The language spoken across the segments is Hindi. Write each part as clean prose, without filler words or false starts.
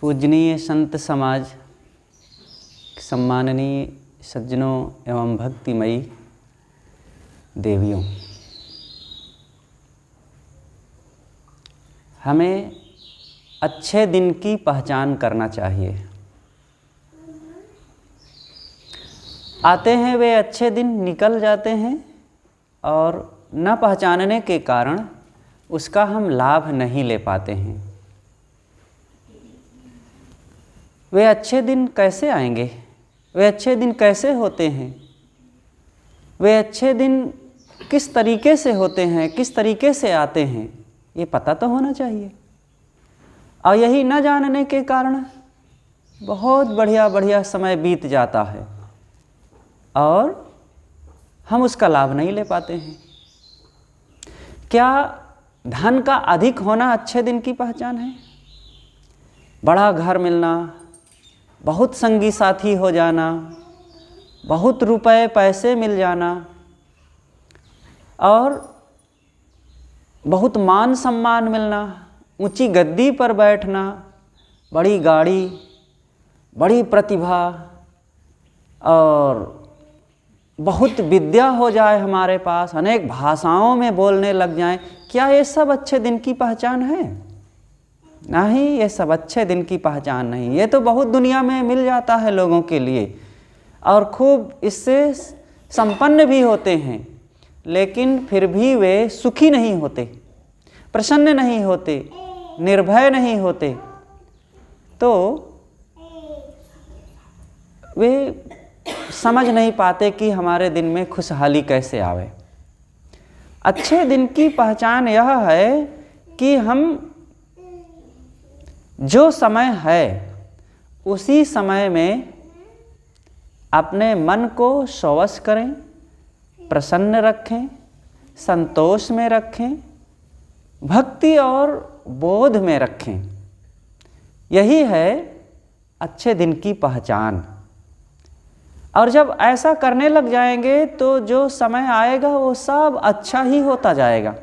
पूजनीय संत समाज, सम्माननीय सज्जनों एवं भक्तिमयी देवियों, हमें अच्छे दिन की पहचान करना चाहिए। आते हैं वे अच्छे दिन, निकल जाते हैं और न पहचानने के कारण उसका हम लाभ नहीं ले पाते हैं। वे अच्छे दिन कैसे आएंगे? वे अच्छे दिन कैसे होते हैं? वे अच्छे दिन किस तरीके से होते हैं, किस तरीके से आते हैं, ये पता तो होना चाहिए। और यही न जानने के कारण बहुत बढ़िया समय बीत जाता है और हम उसका लाभ नहीं ले पाते हैं। क्या धन का अधिक होना अच्छे दिन की पहचान है? बड़ा घर मिलना, बहुत संगी साथी हो जाना, बहुत रुपए पैसे मिल जाना और बहुत मान सम्मान मिलना, ऊंची गद्दी पर बैठना, बड़ी गाड़ी, बड़ी प्रतिभा और बहुत विद्या हो जाए हमारे पास, अनेक भाषाओं में बोलने लग जाएं, क्या ये सब अच्छे दिन की पहचान है? नहीं, ये सब अच्छे दिन की पहचान नहीं। ये तो बहुत दुनिया में मिल जाता है लोगों के लिए और खूब इससे संपन्न भी होते हैं, लेकिन फिर भी वे सुखी नहीं होते, प्रसन्न नहीं होते, निर्भय नहीं होते। तो वे समझ नहीं पाते कि हमारे दिन में खुशहाली कैसे आवे। अच्छे दिन की पहचान यह है कि हम जो समय है उसी समय में अपने मन को स्वश करें, प्रसन्न रखें, संतोष में रखें, भक्ति और बोध में रखें। यही है अच्छे दिन की पहचान। और जब ऐसा करने लग जाएंगे तो जो समय आएगा वो सब अच्छा ही होता जाएगा।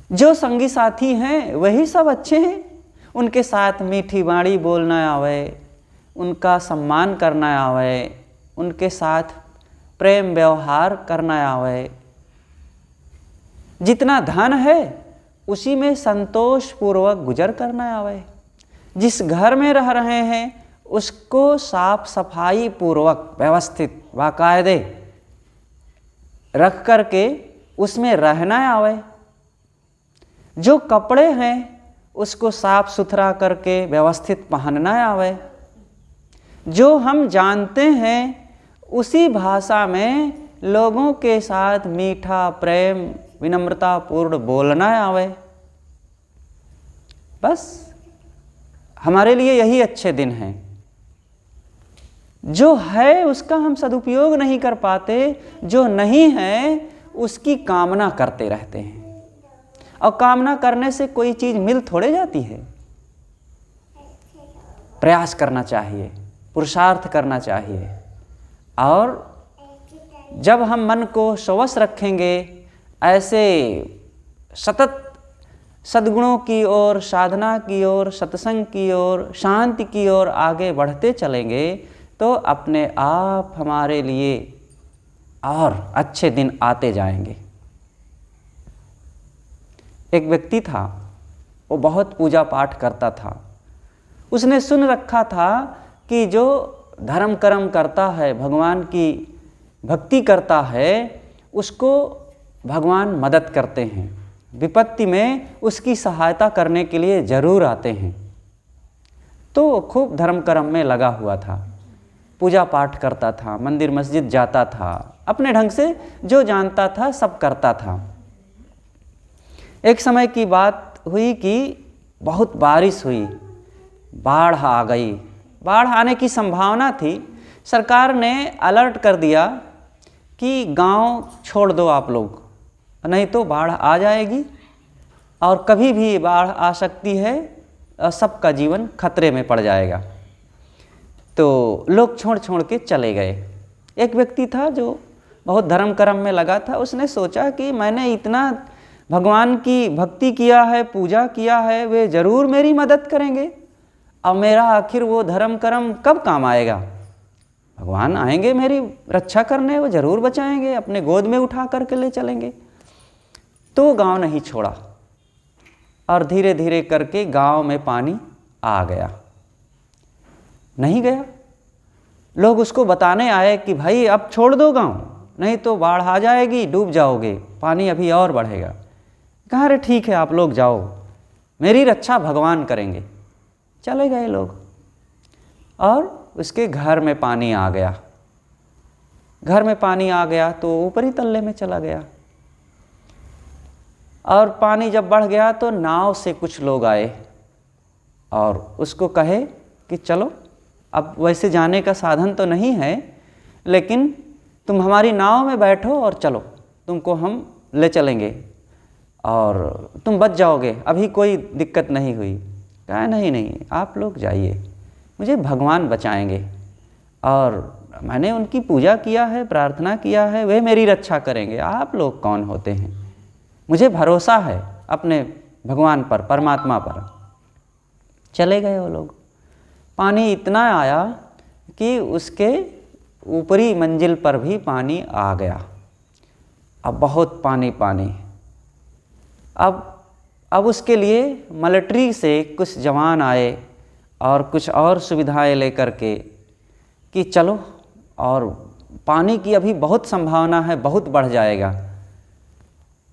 जो संगी साथी हैं वही सब अच्छे हैं, उनके साथ मीठी बाणी बोलना आवे, उनका सम्मान करना आवे, उनके साथ प्रेम व्यवहार करना आवे। जितना धन है उसी में संतोष पूर्वक गुजर करना आवे। जिस घर में रह रहे हैं उसको साफ सफाई पूर्वक व्यवस्थित बाकायदे रख करके उसमें रहना आवे। जो कपड़े हैं उसको साफ सुथरा करके व्यवस्थित पहनना आवे। जो हम जानते हैं उसी भाषा में लोगों के साथ मीठा प्रेम विनम्रता पूर्ण बोलना आवे। बस हमारे लिए यही अच्छे दिन हैं। जो है उसका हम सदुपयोग नहीं कर पाते, जो नहीं है उसकी कामना करते रहते हैं। और कामना करने से कोई चीज़ मिल थोड़े जाती है। प्रयास करना चाहिए, पुरुषार्थ करना चाहिए। और जब हम मन को स्वश रखेंगे, ऐसे सतत सद्गुणों की ओर, साधना की ओर, सत्संग की ओर, शांति की ओर आगे बढ़ते चलेंगे तो अपने आप हमारे लिए और अच्छे दिन आते जाएंगे। एक व्यक्ति था, वो बहुत पूजा पाठ करता था। उसने सुन रखा था कि जो धर्म कर्म करता है, भगवान की भक्ति करता है, उसको भगवान मदद करते हैं, विपत्ति में उसकी सहायता करने के लिए जरूर आते हैं। तो वो खूब धर्म कर्म में लगा हुआ था, पूजा पाठ करता था, मंदिर मस्जिद जाता था, अपने ढंग से जो जानता था सब करता था। एक समय की बात हुई कि बहुत बारिश हुई, बाढ़ आ गई। बाढ़ आने की संभावना थी। सरकार ने अलर्ट कर दिया कि गांव छोड़ दो आप लोग, नहीं तो बाढ़ आ जाएगी और कभी भी बाढ़ आ सकती है और सबका जीवन खतरे में पड़ जाएगा। तो लोग छोड़ के चले गए। एक व्यक्ति था जो बहुत धर्म कर्म में लगा था। उसने सोचा कि मैंने इतना भगवान की भक्ति किया है, पूजा किया है, वे ज़रूर मेरी मदद करेंगे। अब मेरा आखिर वो धर्म कर्म कब काम आएगा? भगवान आएंगे मेरी रक्षा करने, वो ज़रूर बचाएंगे, अपने गोद में उठा करके ले चलेंगे। तो गांव नहीं छोड़ा और धीरे धीरे करके गांव में पानी आ गया। नहीं गया, लोग उसको बताने आए कि भाई अब छोड़ दो गांव, नहीं तो बाढ़ आ जाएगी, डूब जाओगे, पानी अभी और बढ़ेगा। कहा अरे ठीक है, आप लोग जाओ, मेरी रक्षा भगवान करेंगे। चले गए लोग और उसके घर में पानी आ गया। घर में पानी आ गया तो ऊपरी तल्ले में चला गया। और पानी जब बढ़ गया तो नाव से कुछ लोग आए और उसको कहे कि चलो, अब वैसे जाने का साधन तो नहीं है, लेकिन तुम हमारी नाव में बैठो और चलो, तुमको हम ले चलेंगे और तुम बच जाओगे, अभी कोई दिक्कत नहीं हुई। कहा नहीं नहीं, आप लोग जाइए, मुझे भगवान बचाएंगे और मैंने उनकी पूजा किया है, प्रार्थना किया है, वे मेरी रक्षा करेंगे। आप लोग कौन होते हैं? मुझे भरोसा है अपने भगवान पर, परमात्मा पर। चले गए वो लोग। पानी इतना आया कि उसके ऊपरी मंजिल पर भी पानी आ गया। अब बहुत पानी पानी। अब उसके लिए मिलिट्री से कुछ जवान आए और कुछ और सुविधाएं लेकर के कि चलो, और पानी की अभी बहुत संभावना है, बहुत बढ़ जाएगा।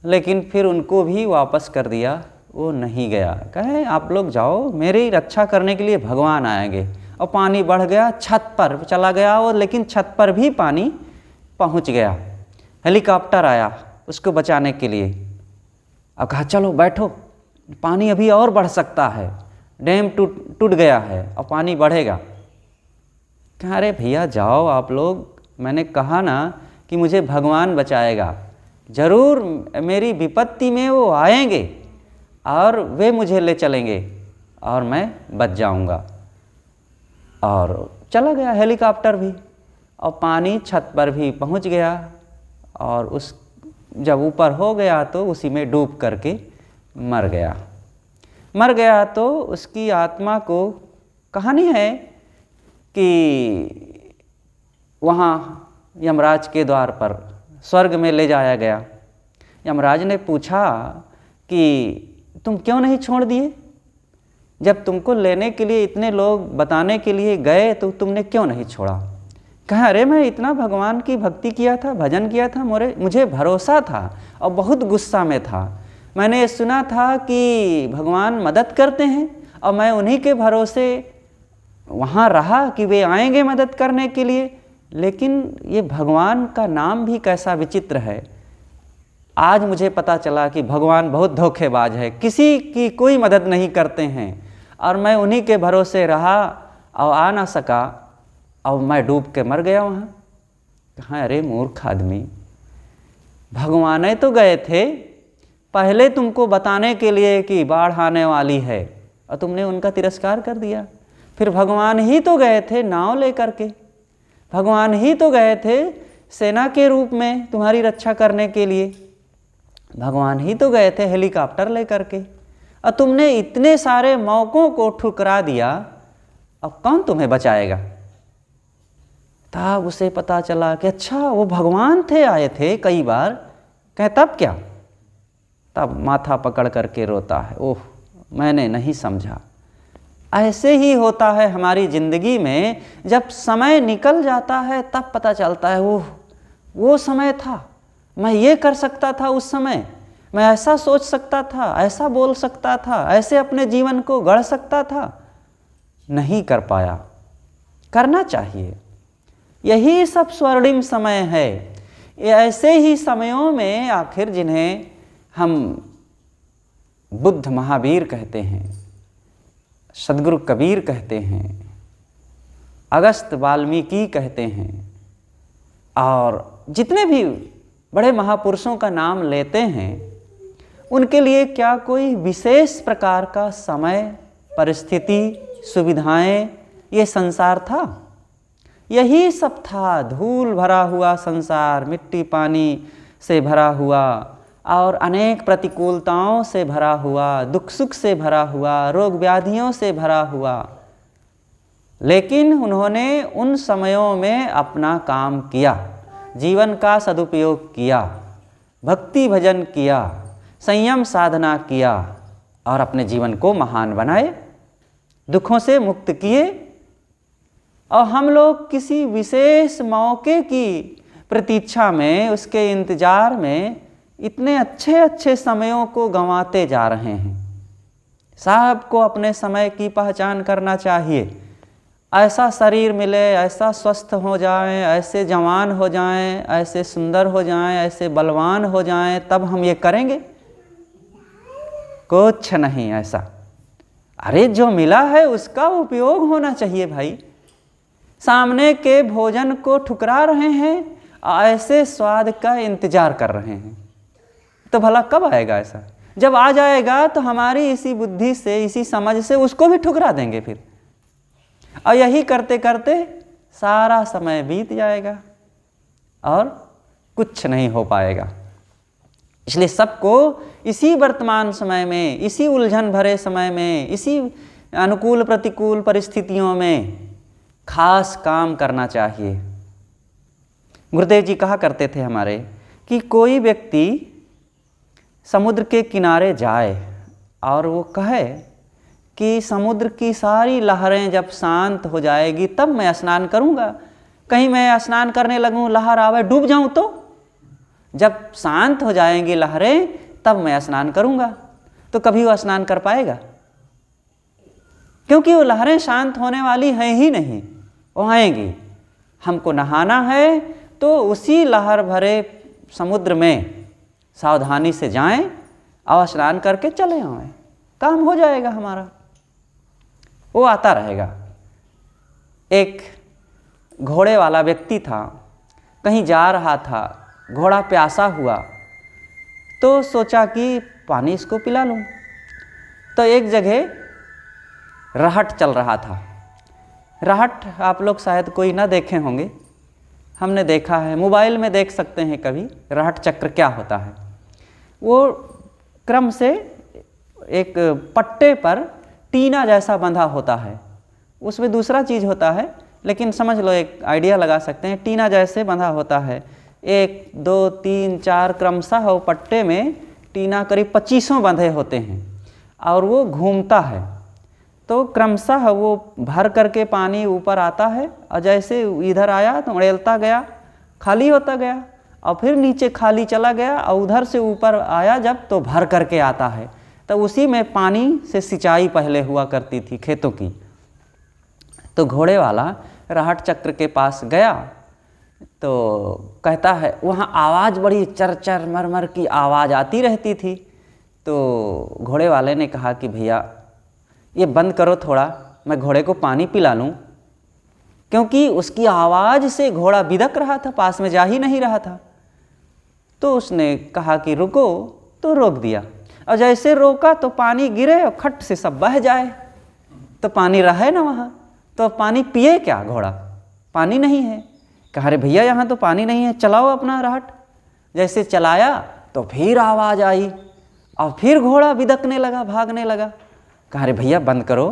लेकिन फिर उनको भी वापस कर दिया, वो नहीं गया। कहे आप लोग जाओ, मेरी रक्षा करने के लिए भगवान आएंगे। और पानी बढ़ गया, छत पर चला गया वो, लेकिन छत पर भी पानी पहुंच गया। हेलीकॉप्टर आया उसको बचाने के लिए। अब कहा चलो बैठो, पानी अभी और बढ़ सकता है, डैम टूट गया है और पानी बढ़ेगा। कहा अरे भैया जाओ आप लोग, मैंने कहा ना कि मुझे भगवान बचाएगा, ज़रूर मेरी विपत्ति में वो आएंगे और वे मुझे ले चलेंगे और मैं बच जाऊंगा। और चला गया हेलीकॉप्टर भी, और पानी छत पर भी पहुंच गया। और उस जब ऊपर हो गया तो उसी में डूब करके मर गया। तो उसकी आत्मा को, कहानी है कि वहाँ यमराज के द्वार पर स्वर्ग में ले जाया गया। यमराज ने पूछा कि तुम क्यों नहीं छोड़ दिए? जब तुमको लेने के लिए इतने लोग बताने के लिए गए तो तुमने क्यों नहीं छोड़ा? कहा अरे मैं इतना भगवान की भक्ति किया था, भजन किया था, मुझे भरोसा था और बहुत गुस्सा में था। मैंने ये सुना था कि भगवान मदद करते हैं और मैं उन्हीं के भरोसे वहाँ रहा कि वे आएंगे मदद करने के लिए। लेकिन ये भगवान का नाम भी कैसा विचित्र है। आज मुझे पता चला कि भगवान बहुत धोखेबाज है, किसी की कोई मदद नहीं करते हैं और मैं उन्हीं के भरोसे रहा और आ ना सका और मैं डूब के मर गया वहाँ। कहाँ अरे मूर्ख आदमी, भगवान तो गए थे पहले तुमको बताने के लिए कि बाढ़ आने वाली है और तुमने उनका तिरस्कार कर दिया। फिर भगवान ही तो गए थे नाव लेकर के, भगवान ही तो गए थे सेना के रूप में तुम्हारी रक्षा करने के लिए, भगवान ही तो गए थे हेलीकॉप्टर लेकर के, और तुमने इतने सारे मौकों को ठुकरा दिया, अब कौन तुम्हें बचाएगा? तब उसे पता चला कि अच्छा वो भगवान थे, आए थे कई बार। कहे तब क्या? तब माथा पकड़ करके रोता है, ओह मैंने नहीं समझा। ऐसे ही होता है हमारी ज़िंदगी में, जब समय निकल जाता है तब पता चलता है ओह वो समय था, मैं ये कर सकता था उस समय, मैं ऐसा सोच सकता था, ऐसा बोल सकता था, ऐसे अपने जीवन को गढ़ सकता था, नहीं कर पाया। करना चाहिए। यही सब स्वर्णिम समय है। ऐसे ही समयों में आखिर जिन्हें हम बुद्ध महावीर कहते हैं, सदगुरु कबीर कहते हैं, अगस्त वाल्मीकि कहते हैं, और जितने भी बड़े महापुरुषों का नाम लेते हैं, उनके लिए क्या कोई विशेष प्रकार का समय, परिस्थिति, सुविधाएं ये संसार था? यही सब था, धूल भरा हुआ संसार, मिट्टी पानी से भरा हुआ, और अनेक प्रतिकूलताओं से भरा हुआ, दुख सुख से भरा हुआ, रोग व्याधियों से भरा हुआ, लेकिन उन्होंने उन समयों में अपना काम किया, जीवन का सदुपयोग किया, भक्ति भजन किया, संयम साधना किया और अपने जीवन को महान बनाए, दुखों से मुक्त किए। और हम लोग किसी विशेष मौके की प्रतीक्षा में, उसके इंतजार में इतने अच्छे अच्छे समयों को गंवाते जा रहे हैं। सबको अपने समय की पहचान करना चाहिए। ऐसा शरीर मिले, ऐसा स्वस्थ हो जाएं, ऐसे जवान हो जाएं, ऐसे सुंदर हो जाएं, ऐसे बलवान हो जाएं, तब हम ये करेंगे? कुछ नहीं ऐसा। अरे जो मिला है उसका उपयोग होना चाहिए भाई। सामने के भोजन को ठुकरा रहे हैं, ऐसे स्वाद का इंतजार कर रहे हैं, तो भला कब आएगा ऐसा? जब आ जाएगा तो हमारी इसी बुद्धि से, इसी समझ से उसको भी ठुकरा देंगे फिर, और यही करते करते सारा समय बीत जाएगा और कुछ नहीं हो पाएगा। इसलिए सबको इसी वर्तमान समय में, इसी उलझन भरे समय में, इसी अनुकूल प्रतिकूल परिस्थितियों में खास काम करना चाहिए। गुरुदेव जी कहा करते थे हमारे कि कोई व्यक्ति समुद्र के किनारे जाए और वो कहे कि समुद्र की सारी लहरें जब शांत हो जाएगी तब मैं स्नान करूँगा। कहीं मैं स्नान करने लगूँ, लहर आवे, डूब जाऊँ तो? जब शांत हो जाएंगी लहरें तब मैं स्नान करूँगा। तो कभी वो स्नान कर पाएगा? क्योंकि वो लहरें शांत होने वाली हैं ही नहीं, वो आएंगी। हमको नहाना है तो उसी लहर भरे समुद्र में सावधानी से जाएं और स्नान करके चले आएं, काम हो जाएगा हमारा। वो आता रहेगा। एक घोड़े वाला व्यक्ति था, कहीं जा रहा था, घोड़ा प्यासा हुआ तो सोचा कि पानी इसको पिला लूँ। तो एक जगह रहट चल रहा था। रहट आप लोग शायद कोई ना देखे होंगे, हमने देखा है, मोबाइल में देख सकते हैं कभी। रहट चक्र क्या होता है? वो क्रम से एक पट्टे पर टीना जैसा बंधा होता है, उसमें दूसरा चीज़ होता है, लेकिन समझ लो, एक आइडिया लगा सकते हैं। टीना जैसे बंधा होता है, 1 2 3 4 क्रमशः वो पट्टे में टीना करीब 25 बंधे होते हैं और वो घूमता है। तो क्रमशः वो भर करके पानी ऊपर आता है और जैसे इधर आया तो उड़ेलता गया, खाली होता गया, और फिर नीचे खाली चला गया, और उधर से ऊपर आया जब तो भर करके आता है। तो उसी में पानी से सिंचाई पहले हुआ करती थी खेतों की। तो घोड़े वाला रहट चक्र के पास गया तो कहता है, वहाँ आवाज़ बड़ी चर मर की आवाज़ आती रहती थी। तो घोड़े वाले ने कहा कि भैया ये बंद करो थोड़ा, मैं घोड़े को पानी पिला लूँ, क्योंकि उसकी आवाज़ से घोड़ा बिदक रहा था, पास में जा ही नहीं रहा था। तो उसने कहा कि रुको, तो रोक दिया, और जैसे रोका तो पानी गिरे और खट से सब बह जाए। तो पानी रहे ना वहाँ, तो पानी पिए क्या घोड़ा? पानी नहीं है। कहा अरे भैया यहाँ तो पानी नहीं है, चलाओ अपना रहट। जैसे चलाया तो फिर आवाज़ आई और फिर घोड़ा बिदकने लगा, भागने लगा। कहा अरे भैया बंद करो,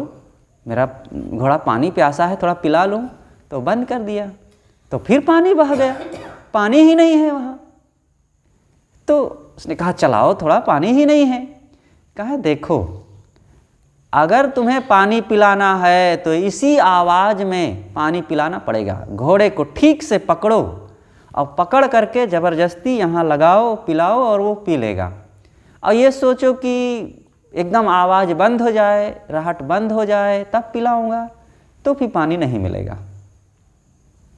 मेरा घोड़ा पानी प्यासा है, थोड़ा पिला लूँ। तो बंद कर दिया, तो फिर पानी बह गया, पानी ही नहीं है वहाँ। तो उसने कहा चलाओ थोड़ा, पानी ही नहीं है। कहा देखो, अगर तुम्हें पानी पिलाना है तो इसी आवाज़ में पानी पिलाना पड़ेगा। घोड़े को ठीक से पकड़ो और पकड़ करके ज़बरदस्ती यहाँ लगाओ, पिलाओ, और वो पी लेगा। और ये सोचो कि एकदम आवाज़ बंद हो जाए, रहट बंद हो जाए, तब पिलाऊंगा, तो फिर पानी नहीं मिलेगा।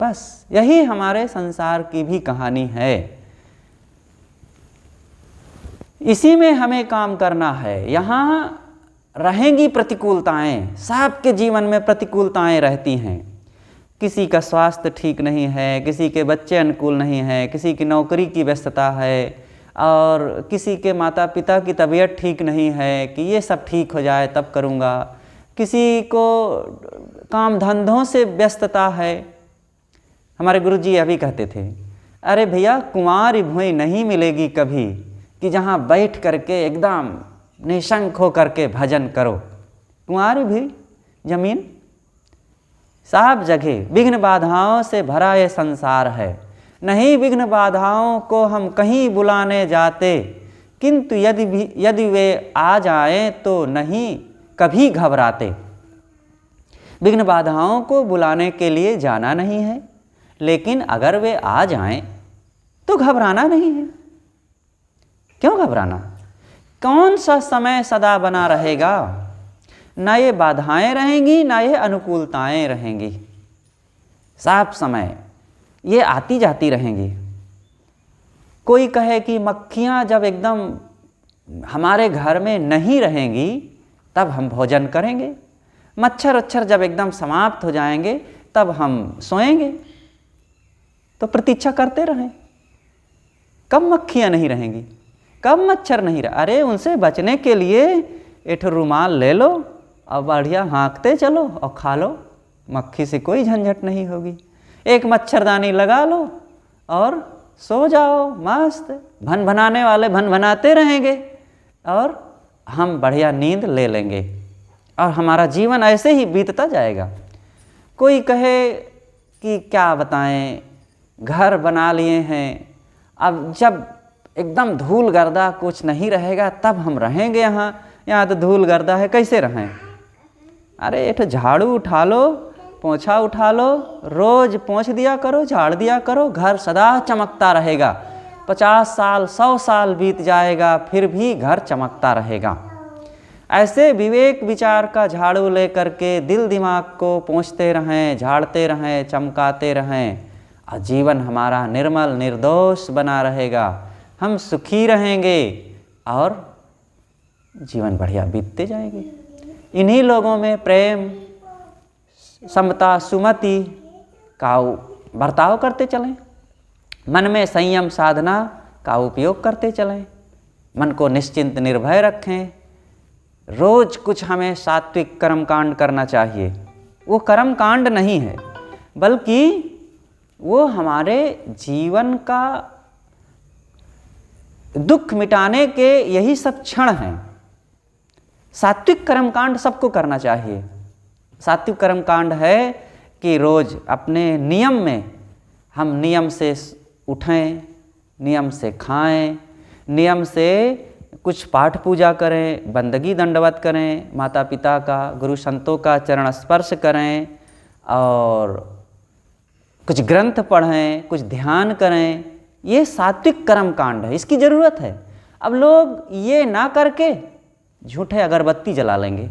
बस यही हमारे संसार की भी कहानी है। इसी में हमें काम करना है। यहाँ रहेंगी प्रतिकूलताएं, सबके जीवन में प्रतिकूलताएं रहती हैं। किसी का स्वास्थ्य ठीक नहीं है, किसी के बच्चे अनुकूल नहीं है, किसी की नौकरी की व्यस्तता है, और किसी के माता पिता की तबीयत ठीक नहीं है कि ये सब ठीक हो जाए तब करूँगा। किसी को काम धंधों से व्यस्तता है। हमारे गुरुजी अभी कहते थे, अरे भैया कुंवारी भुई नहीं मिलेगी कभी, कि जहाँ बैठ करके एकदम निशंक हो करके भजन करो। कुंवारी भी जमीन, सब जगह विघ्न बाधाओं से भरा ये संसार है। नहीं विघ्न बाधाओं को हम कहीं बुलाने जाते, किंतु यदि वे आ जाएं तो नहीं कभी घबराते। विघ्न बाधाओं को बुलाने के लिए जाना नहीं है, लेकिन अगर वे आ जाएं तो घबराना नहीं है। क्यों घबराना? कौन सा समय सदा बना रहेगा? ना ये बाधाएं रहेंगी, ना ये अनुकूलताएं रहेंगी। सब समय ये आती जाती रहेंगी। कोई कहे कि मक्खियाँ जब एकदम हमारे घर में नहीं रहेंगी तब हम भोजन करेंगे, मच्छर वच्छर जब एकदम समाप्त हो जाएंगे तब हम सोएंगे। तो प्रतीक्षा करते रहें, कब मक्खियाँ नहीं रहेंगी, कब मच्छर नहीं रहे। अरे उनसे बचने के लिए एक रुमाल ले लो और बढ़िया हाँकते चलो और खा लो, मक्खी से कोई झंझट नहीं होगी। एक मच्छरदानी लगा लो और सो जाओ मस्त। भन भनाने वाले भन भनाते रहेंगे और हम बढ़िया नींद ले लेंगे और हमारा जीवन ऐसे ही बीतता जाएगा। कोई कहे कि क्या बताएं, घर बना लिए हैं, अब जब एकदम धूल गर्दा कुछ नहीं रहेगा तब हम रहेंगे यहाँ तो धूल गर्दा है, कैसे रहें? अरे एक झाड़ू उठा लो, पोंछा उठा लो, रोज पोंछ दिया करो, झाड़ दिया करो, घर सदा चमकता रहेगा। 50 साल 100 साल बीत जाएगा फिर भी घर चमकता रहेगा। ऐसे विवेक विचार का झाड़ू ले करके दिल दिमाग को पोंछते रहें, झाड़ते रहें, चमकाते रहें और जीवन हमारा निर्मल निर्दोष बना रहेगा। हम सुखी रहेंगे और जीवन बढ़िया बीतते जाएंगे। इन्हीं लोगों में प्रेम, समता, सुमति का बर्ताव करते चलें, मन में संयम साधना का उपयोग करते चलें, मन को निश्चिंत निर्भय रखें। रोज कुछ हमें सात्विक कर्मकांड करना चाहिए। वो कर्मकांड नहीं है, बल्कि वो हमारे जीवन का दुख मिटाने के यही सब क्षण हैं। सात्विक कर्मकांड सबको करना चाहिए। सात्विक कर्मकांड है कि रोज अपने नियम में हम नियम से उठें, नियम से खाएं, नियम से कुछ पाठ पूजा करें, बंदगी दंडवत करें, माता पिता का, गुरु संतों का चरण स्पर्श करें और कुछ ग्रंथ पढ़ें, कुछ ध्यान करें। ये सात्विक कर्मकांड है, इसकी ज़रूरत है। अब लोग ये ना करके झूठे अगरबत्ती जला लेंगे,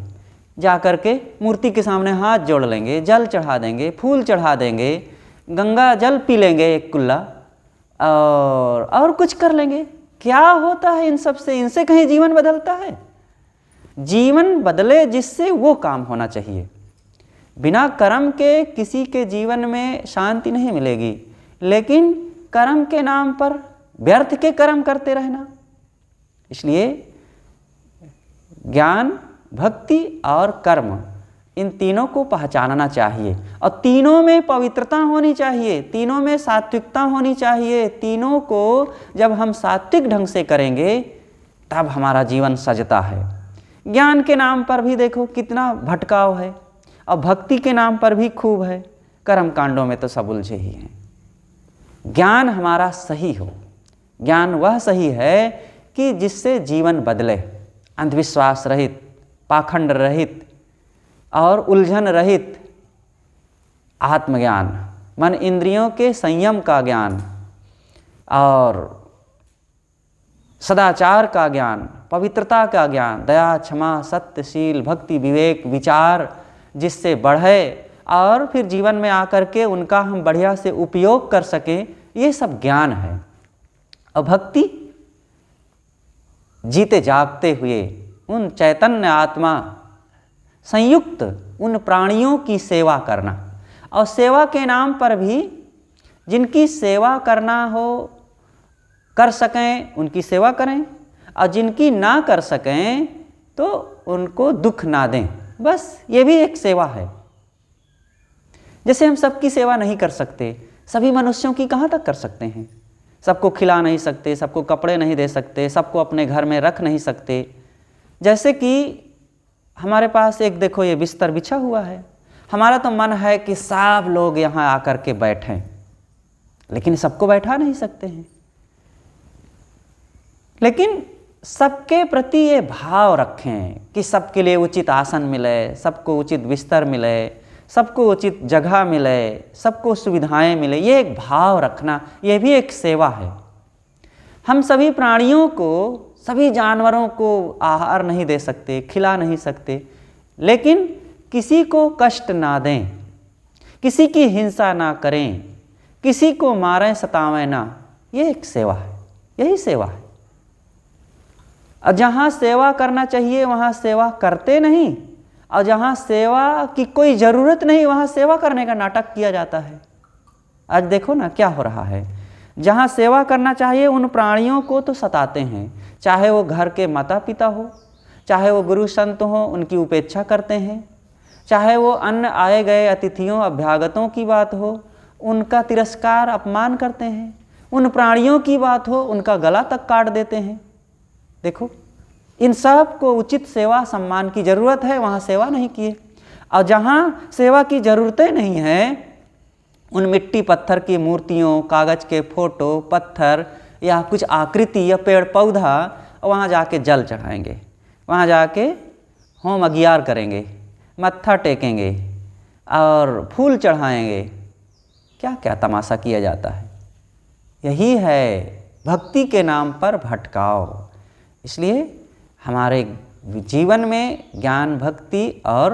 जा कर के मूर्ति के सामने हाथ जोड़ लेंगे, जल चढ़ा देंगे, फूल चढ़ा देंगे, गंगा जल पी लेंगे एक कुल्ला और कुछ कर लेंगे। क्या होता है इन सब से? इनसे कहीं जीवन बदलता है? जीवन बदले जिससे वो काम होना चाहिए। बिना कर्म के किसी के जीवन में शांति नहीं मिलेगी, लेकिन कर्म के नाम पर व्यर्थ के कर्म करते रहना। इसलिए ज्ञान, भक्ति और कर्म, इन तीनों को पहचानना चाहिए और तीनों में पवित्रता होनी चाहिए, तीनों में सात्विकता होनी चाहिए। तीनों को जब हम सात्विक ढंग से करेंगे तब हमारा जीवन सजता है। ज्ञान के नाम पर भी देखो कितना भटकाव है और भक्ति के नाम पर भी खूब है। कर्म कांडों में तो सब उलझे ही हैं। ज्ञान हमारा सही हो, ज्ञान वह सही है कि जिससे जीवन बदले, अंधविश्वास रहित, पाखंड रहित और उलझन रहित आत्मज्ञान, मन इंद्रियों के संयम का ज्ञान और सदाचार का ज्ञान, पवित्रता का ज्ञान, दया, क्षमा, सत्यशील, भक्ति, विवेक, विचार जिससे बढ़े और फिर जीवन में आकर के उनका हम बढ़िया से उपयोग कर सकें, ये सब ज्ञान है। और भक्ति जीते जागते हुए उन चैतन्य आत्मा संयुक्त उन प्राणियों की सेवा करना, और सेवा के नाम पर भी जिनकी सेवा करना हो कर सकें उनकी सेवा करें, और जिनकी ना कर सकें तो उनको दुख ना दें। बस ये भी एक सेवा है। जैसे हम सबकी सेवा नहीं कर सकते, सभी मनुष्यों की कहाँ तक कर सकते हैं? सबको खिला नहीं सकते, सबको कपड़े नहीं दे सकते, सबको अपने घर में रख नहीं सकते। जैसे कि हमारे पास एक देखो ये बिस्तर बिछा हुआ है, हमारा तो मन है कि सब लोग यहाँ आकर के बैठें, लेकिन सबको बैठा नहीं सकते हैं। लेकिन सबके प्रति ये भाव रखें कि सबके लिए उचित आसन मिले, सबको उचित बिस्तर मिले, सबको उचित जगह मिले, सबको सुविधाएं मिले। ये एक भाव रखना, ये भी एक सेवा है। हम सभी प्राणियों को, सभी जानवरों को आहार नहीं दे सकते, खिला नहीं सकते, लेकिन किसी को कष्ट ना दें, किसी की हिंसा ना करें, किसी को मारें सतावें ना, ये एक सेवा है, यही सेवा है। और जहाँ सेवा करना चाहिए वहाँ सेवा करते नहीं, और जहाँ सेवा की कोई ज़रूरत नहीं वहाँ सेवा करने का नाटक किया जाता है। आज देखो ना क्या हो रहा है, जहाँ सेवा करना चाहिए उन प्राणियों को तो सताते हैं, चाहे वो घर के माता पिता हो, चाहे वो गुरु संत हो, उनकी उपेक्षा करते हैं, चाहे वो अन्य आए गए अतिथियों अभ्यागतों की बात हो, उनका तिरस्कार अपमान करते हैं, उन प्राणियों की बात हो उनका गला तक काट देते हैं। देखो, इन सब को उचित सेवा सम्मान की ज़रूरत है, वहाँ सेवा नहीं किए। और जहाँ सेवा की ज़रूरतें नहीं हैं, उन मिट्टी पत्थर की मूर्तियों, कागज़ के फ़ोटो, पत्थर या कुछ आकृति या पेड़ पौधा, वहाँ जाके जल चढ़ाएंगे, वहाँ जाके होम अगियार करेंगे, मत्था टेकेंगे और फूल चढ़ाएंगे। क्या क्या तमाशा किया जाता है। यही है भक्ति के नाम पर भटकाव। इसलिए हमारे जीवन में ज्ञान, भक्ति और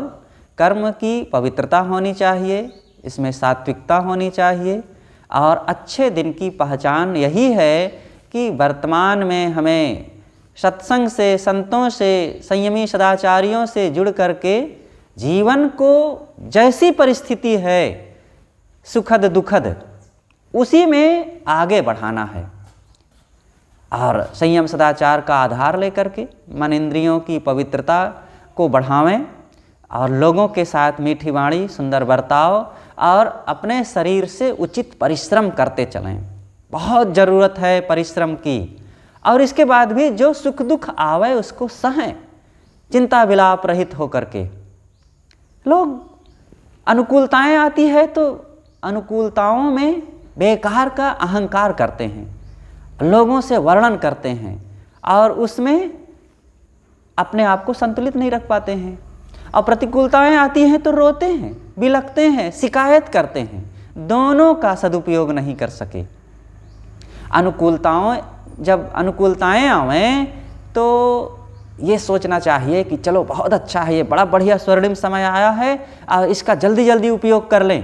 कर्म की पवित्रता होनी चाहिए, इसमें सात्विकता होनी चाहिए। और अच्छे दिन की पहचान यही है कि वर्तमान में हमें सत्संग से, संतों से, संयमी सदाचारियों से जुड़ करके जीवन को जैसी परिस्थिति है, सुखद दुखद, उसी में आगे बढ़ाना है। और संयम सदाचार का आधार लेकर के मन इंद्रियों की पवित्रता को बढ़ावें और लोगों के साथ मीठी वाणी, सुंदर बर्ताव और अपने शरीर से उचित परिश्रम करते चलें। बहुत ज़रूरत है परिश्रम की। और इसके बाद भी जो सुख दुख आवे उसको सहें, चिंता विलाप रहित होकर के। लोग अनुकूलताएं आती है तो अनुकूलताओं में बेकार का अहंकार करते हैं, लोगों से वर्णन करते हैं और उसमें अपने आप को संतुलित नहीं रख पाते हैं। और प्रतिकूलताएं आती हैं तो रोते हैं, बिलखते हैं, शिकायत करते हैं, दोनों का सदुपयोग नहीं कर सके। जब अनुकूलताएं आवें तो ये सोचना चाहिए कि चलो बहुत अच्छा है, ये बड़ा बढ़िया स्वर्णिम समय आया है और इसका जल्दी जल्दी उपयोग कर लें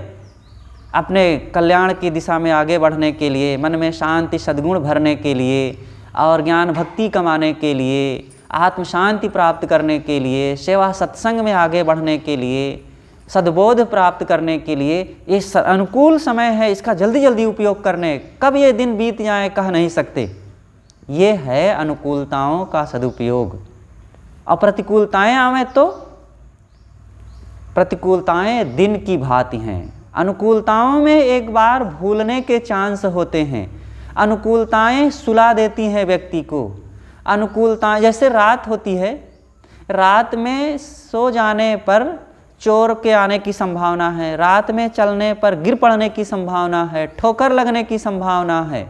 अपने कल्याण की दिशा में आगे बढ़ने के लिए, मन में शांति सद्गुण भरने के लिए और ज्ञान भक्ति कमाने के लिए, आत्म शांति प्राप्त करने के लिए, सेवा सत्संग में आगे बढ़ने के लिए, सद्बोध प्राप्त करने के लिए। ये अनुकूल समय है, इसका जल्दी जल्दी उपयोग करने, कब ये दिन बीत जाए कह नहीं सकते। ये है अनुकूलताओं का सदुपयोग। और प्रतिकूलताएं आवें तो प्रतिकूलताएं दिन की भांति हैं। अनुकूलताओं में एक बार भूलने के चांस होते हैं। अनुकूलताएं सुला देती हैं व्यक्ति को। अनुकूलताएं जैसे रात होती है, रात में सो जाने पर चोर के आने की संभावना है, रात में चलने पर गिर पड़ने की संभावना है, ठोकर लगने की संभावना है।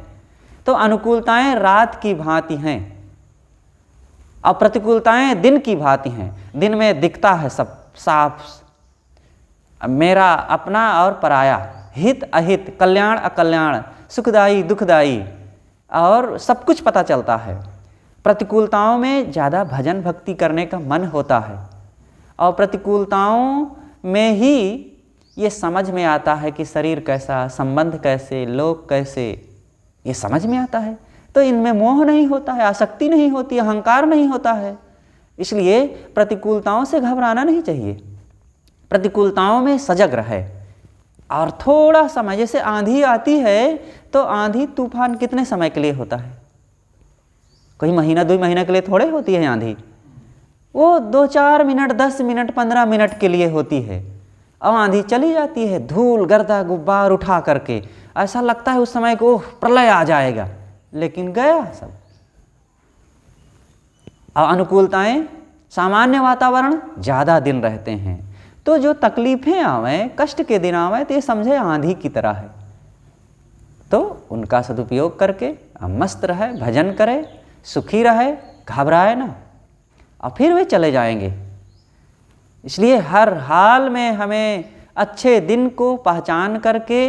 तो अनुकूलताएं रात की भांति हैं और प्रतिकूलताएं दिन की भांति हैं। दिन में दिखता है सब साफ, मेरा अपना और पराया, हित अहित, कल्याण अकल्याण, सुखदाई दुखदाई और सब कुछ पता चलता है। प्रतिकूलताओं में ज़्यादा भजन भक्ति करने का मन होता है और प्रतिकूलताओं में ही ये समझ में आता है कि शरीर कैसा, संबंध कैसे, लोग कैसे, ये समझ में आता है। तो इनमें मोह नहीं होता है, आसक्ति नहीं होती, अहंकार नहीं होता है। इसलिए प्रतिकूलताओं से घबराना नहीं चाहिए। प्रतिकूलताओं में सजग रहे और थोड़ा समय, जैसे आंधी आती है तो आंधी तूफान कितने समय के लिए होता है? कोई महीना 2 महीना के लिए थोड़े होती है आंधी। वो 2-4 मिनट, 10 मिनट, 15 मिनट के लिए होती है और आंधी चली जाती है, धूल गर्दा गुब्बार उठा करके। ऐसा लगता है उस समय को प्रलय आ जाएगा, लेकिन गया सब। और अनुकूलताएं, सामान्य वातावरण, ज़्यादा दिन रहते हैं। तो जो तकलीफ़ें आवें, कष्ट के दिन आवें, तो ये समझे आंधी की तरह है। तो उनका सदुपयोग करके मस्त रहे, भजन करे, सुखी रहे, घबराए ना, और फिर वे चले जाएंगे। इसलिए हर हाल में हमें अच्छे दिन को पहचान करके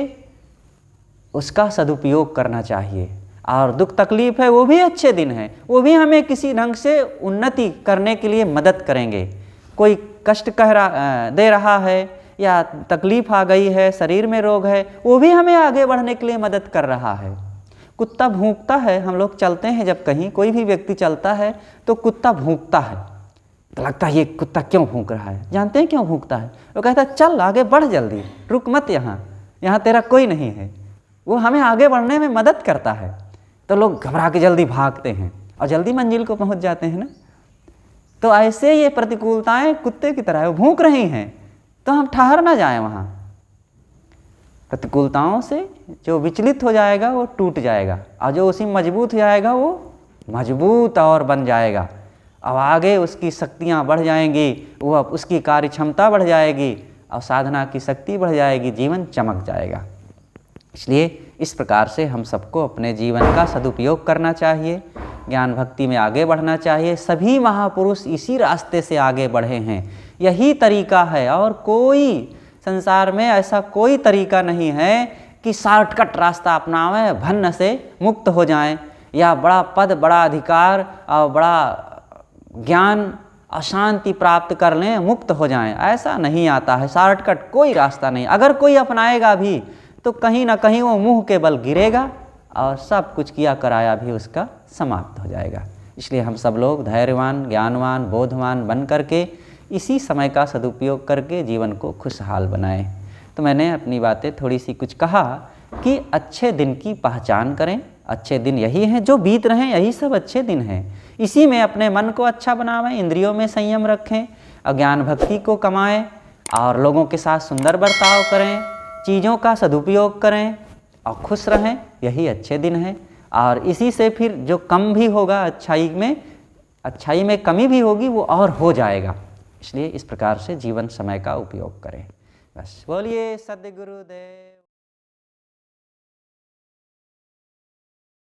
उसका सदुपयोग करना चाहिए। और दुख तकलीफ़ है वो भी अच्छे दिन है, वो भी हमें किसी ढंग से उन्नति करने के लिए मदद करेंगे। कोई कष्ट दे रहा है या तकलीफ़ आ गई है, शरीर में रोग है, वो भी हमें आगे बढ़ने के लिए मदद कर रहा है। कुत्ता भौंकता है, हम लोग चलते हैं जब कहीं, कोई भी व्यक्ति चलता है तो कुत्ता भौंकता है, तो लगता है ये कुत्ता क्यों भौंक रहा है। जानते हैं क्यों भौंकता है? वो कहता है चल आगे बढ़, जल्दी रुक मत, यहाँ तेरा कोई नहीं है। वो हमें आगे बढ़ने में मदद करता है। तो लोग घबरा के जल्दी भागते हैं और जल्दी मंजिल को पहुँच जाते हैं ना। तो ऐसे ये प्रतिकूलताएं कुत्ते की तरह भौंक रही हैं, तो हम ठहर ना जाएं वहाँ। प्रतिकूलताओं से जो विचलित हो जाएगा वो टूट जाएगा, और जो उसी मजबूत हो जाएगा वो मजबूत और बन जाएगा। अब आगे उसकी शक्तियाँ बढ़ जाएंगी, वो अब उसकी कार्य क्षमता बढ़ जाएगी और साधना की शक्ति बढ़ जाएगी, जीवन चमक जाएगा। इसलिए इस प्रकार से हम सबको अपने जीवन का सदुपयोग करना चाहिए, ज्ञान भक्ति में आगे बढ़ना चाहिए। सभी महापुरुष इसी रास्ते से आगे बढ़े हैं, यही तरीका है। और कोई संसार में ऐसा कोई तरीका नहीं है कि शॉर्टकट रास्ता अपनावें, भन्न से मुक्त हो जाएं, या बड़ा पद, बड़ा अधिकार और बड़ा ज्ञान और शांति प्राप्त कर लें, मुक्त हो जाएं। ऐसा नहीं आता है, शॉर्टकट कोई रास्ता नहीं। अगर कोई अपनाएगा भी तो कहीं ना कहीं वो मुंह के बल गिरेगा और सब कुछ किया कराया भी उसका समाप्त हो जाएगा। इसलिए हम सब लोग धैर्यवान, ज्ञानवान, बोधवान बन करके इसी समय का सदुपयोग करके जीवन को खुशहाल बनाएं। तो मैंने अपनी बातें थोड़ी सी कुछ कहा कि अच्छे दिन की पहचान करें। अच्छे दिन यही हैं जो बीत रहे हैं, यही सब अच्छे दिन हैं। इसी में अपने मन को अच्छा बनावें, इंद्रियों में संयम रखें, अज्ञान भक्ति को कमाएं और लोगों के साथ सुंदर बर्ताव करें, चीज़ों का सदुपयोग करें और खुश रहें। यही अच्छे दिन हैं। और इसी से फिर जो कम भी होगा अच्छाई में कमी भी होगी, वो और हो जाएगा। इसलिए इस प्रकार से जीवन समय का उपयोग करें। बस बोलिए सद्गुरुदेव।